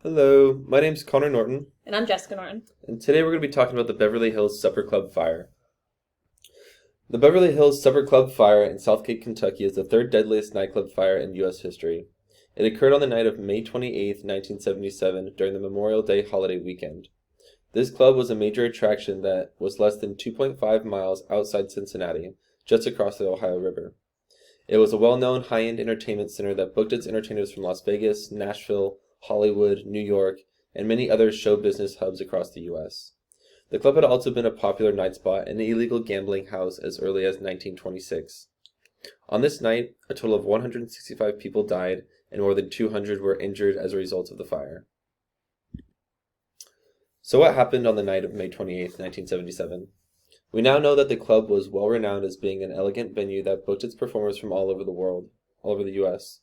Hello, my name's Connor Norton, And I'm Jessica Norton. and today we're going to be talking about the Beverly Hills Supper Club fire. The Beverly Hills Supper Club fire in Southgate, Kentucky is the third deadliest nightclub fire in U.S. history. It occurred on the night of May 28, 1977, during the Memorial Day holiday weekend. This club was a major attraction that was less than 2.5 miles outside Cincinnati, just across the Ohio River. It was a well-known high-end entertainment center that booked its entertainers from Las Vegas, Nashville, Hollywood, New York, and many other show business hubs across the U.S. The club had also been a popular night spot and illegal gambling house as early as 1926. On this night, a total of 165 people died and more than 200 were injured as a result of the fire. So what happened on the night of May 28, 1977? We now know that the club was well renowned as being an elegant venue that booked its performers from all over the world, all over the U.S.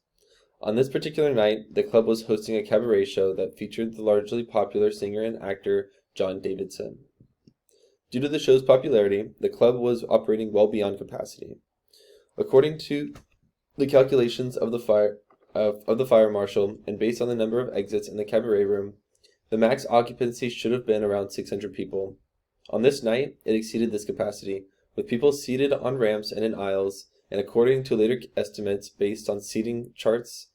On this particular night, the club was hosting a cabaret show that featured the largely popular singer and actor John Davidson. Due to the show's popularity, the club was operating well beyond capacity. According to the calculations of the fire marshal and based on the number of exits in the cabaret room, the max occupancy should have been around 600 people. On this night, it exceeded this capacity, with people seated on ramps and in aisles, and according to later estimates based on seating charts,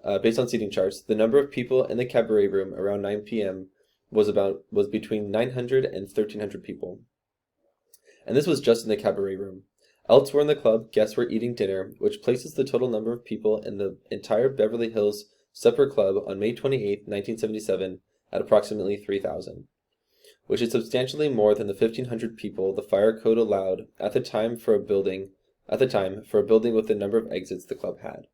the number of people in the cabaret room around 9 p.m. was between 900 and 1,300 people. And this was just in the cabaret room. Elsewhere in the club, guests were eating dinner, which places the total number of people in the entire Beverly Hills Supper Club on May 28, 1977, at approximately 3,000, which is substantially more than the 1,500 people the fire code allowed at the time for a building with the number of exits the club had.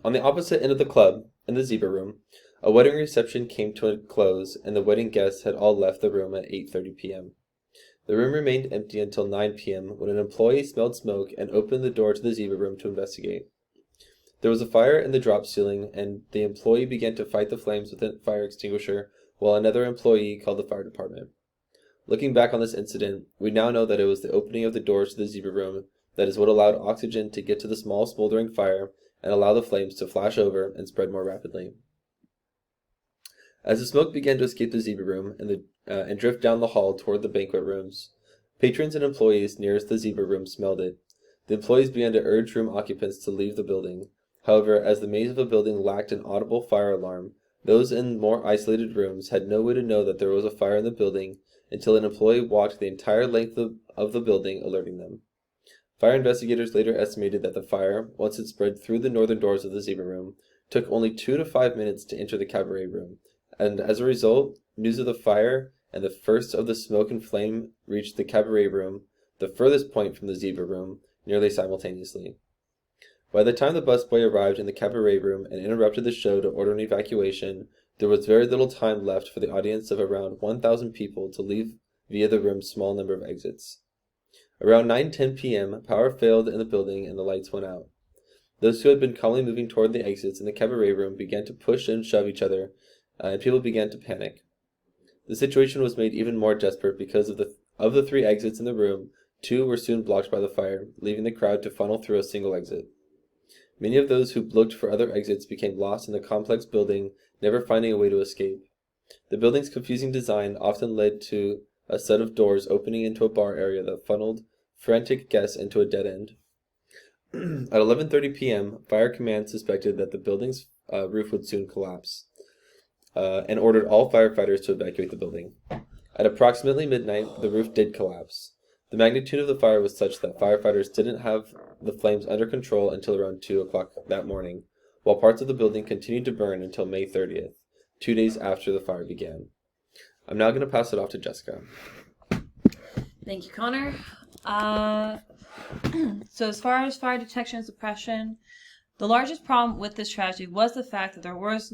On the opposite end of the club, in the Zebra Room, a wedding reception came to a close, and the wedding guests had all left the room at 8:30 p.m. The room remained empty until 9 p.m. when an employee smelled smoke and opened the door to the Zebra Room to investigate. There was a fire in the drop ceiling, and the employee began to fight the flames with a fire extinguisher, while another employee called the fire department. Looking back on this incident, we now know that it was the opening of the doors to the Zebra Room that is what allowed oxygen to get to the small smoldering fire and allow the flames to flash over and spread more rapidly. As the smoke began to escape the Zebra Room and drift down the hall toward the banquet rooms, patrons and employees nearest the Zebra Room smelled it. The employees began to urge room occupants to leave the building. However, as the maze of a building lacked an audible fire alarm, those in more isolated rooms had no way to know that there was a fire in the building until an employee walked the entire length of the building, alerting them. Fire investigators later estimated that the fire, once it spread through the northern doors of the Zebra Room, took only 2 to 5 minutes to enter the cabaret room, and as a result, news of the fire and the first of the smoke and flame reached the cabaret room, the furthest point from the Zebra Room, nearly simultaneously. By the time the busboy arrived in the cabaret room and interrupted the show to order an evacuation, there was very little time left for the audience of around 1,000 people to leave via the room's small number of exits. Around 9:10 p.m., power failed in the building and the lights went out. Those who had been calmly moving toward the exits in the cabaret room began to push and shove each other, and people began to panic. The situation was made even more desperate because of the 3 exits in the room, 2 were soon blocked by the fire, leaving the crowd to funnel through a single exit. Many of those who looked for other exits became lost in the complex building, never finding a way to escape. The building's confusing design often led to a set of doors opening into a bar area that funneled frantic guests into a dead end. At 11:30 p.m., Fire Command suspected that the building's roof would soon collapse, and ordered all firefighters to evacuate the building. At approximately midnight, the roof did collapse. The magnitude of the fire was such that firefighters didn't have the flames under control until around 2 o'clock that morning, while parts of the building continued to burn until May 30th, 2 days after the fire began. I'm now going to pass it off to Jessica. Thank you, Connor. So as far as fire detection and suppression, the largest problem with this tragedy was the fact that there was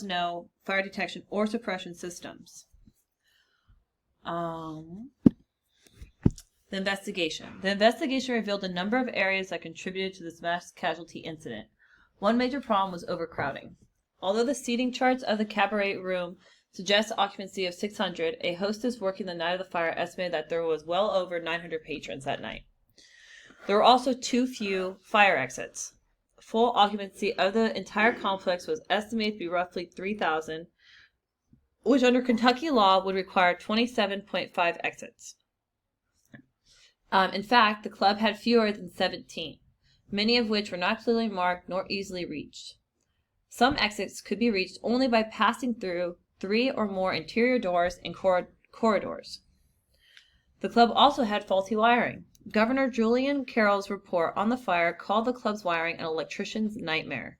no fire detection or suppression systems. The investigation revealed a number of areas that contributed to this mass casualty incident. One major problem was overcrowding. Although the seating charts of the cabaret room suggest occupancy of 600, a hostess working the night of the fire estimated that there was well over 900 patrons that night. There were also too few fire exits. full occupancy of the entire complex was estimated to be roughly 3,000, which under Kentucky law would require 27.5 exits. In fact, the club had fewer than 17, many of which were not clearly marked nor easily reached. Some exits could be reached only by passing through 3 or more interior doors and corridors. The club also had faulty wiring. Governor Julian Carroll's report on the fire called the club's wiring an electrician's nightmare.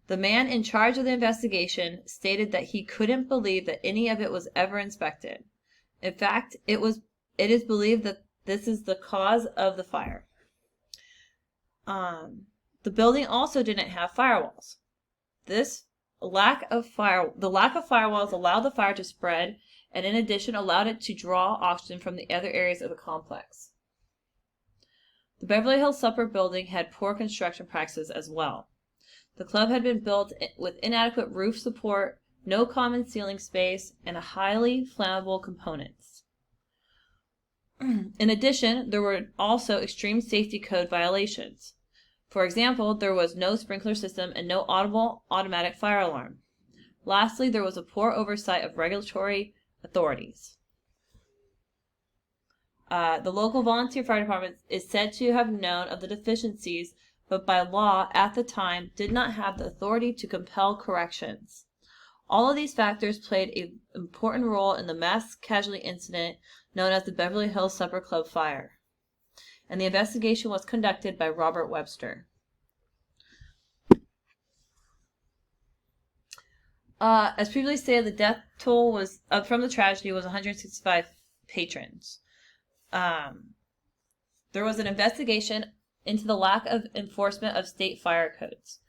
The man in charge of the investigation stated that he couldn't believe that any of it was ever inspected. In fact, it is believed that this is the cause of the fire. The building also didn't have firewalls. The lack of firewalls allowed the fire to spread, and in addition allowed it to draw oxygen from the other areas of the complex. The Beverly Hills Supper building had poor construction practices as well. The club had been built with inadequate roof support, no common ceiling space, and highly flammable components. In addition, there were also extreme safety code violations. For example, there was no sprinkler system and no audible automatic fire alarm. Lastly, there was a poor oversight of regulatory authorities. The local volunteer fire department is said to have known of the deficiencies, but by law at the time did not have the authority to compel corrections. All of these factors played an important role in the mass casualty incident known as the Beverly Hills Supper Club fire, and the investigation was conducted by Robert Webster. As previously stated, the death toll was from the tragedy was 165 patrons. There was an investigation into the lack of enforcement of state fire codes.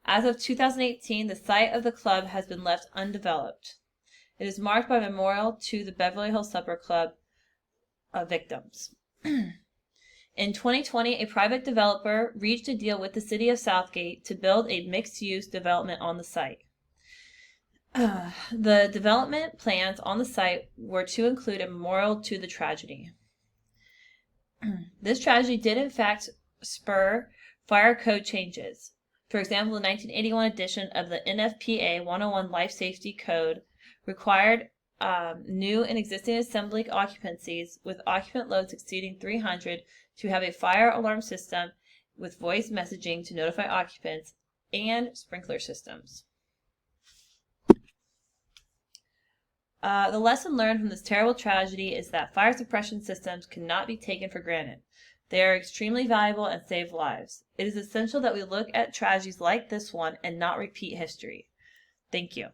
As of 2018, the site of the club has been left undeveloped. It is marked by a memorial to the Beverly Hills Supper Club victims. In 2020, a private developer reached a deal with the city of Southgate to build a mixed-use development on the site. The development plans on the site were to include a memorial to the tragedy. This tragedy did in fact spur fire code changes. For example, the 1981 edition of the NFPA 101 Life Safety Code required new and existing assembly occupancies with occupant loads exceeding 300 to have a fire alarm system with voice messaging to notify occupants and sprinkler systems. The lesson learned from this terrible tragedy is that fire suppression systems cannot be taken for granted. They are extremely valuable and save lives. It is essential that we look at tragedies like this one and not repeat history. Thank you.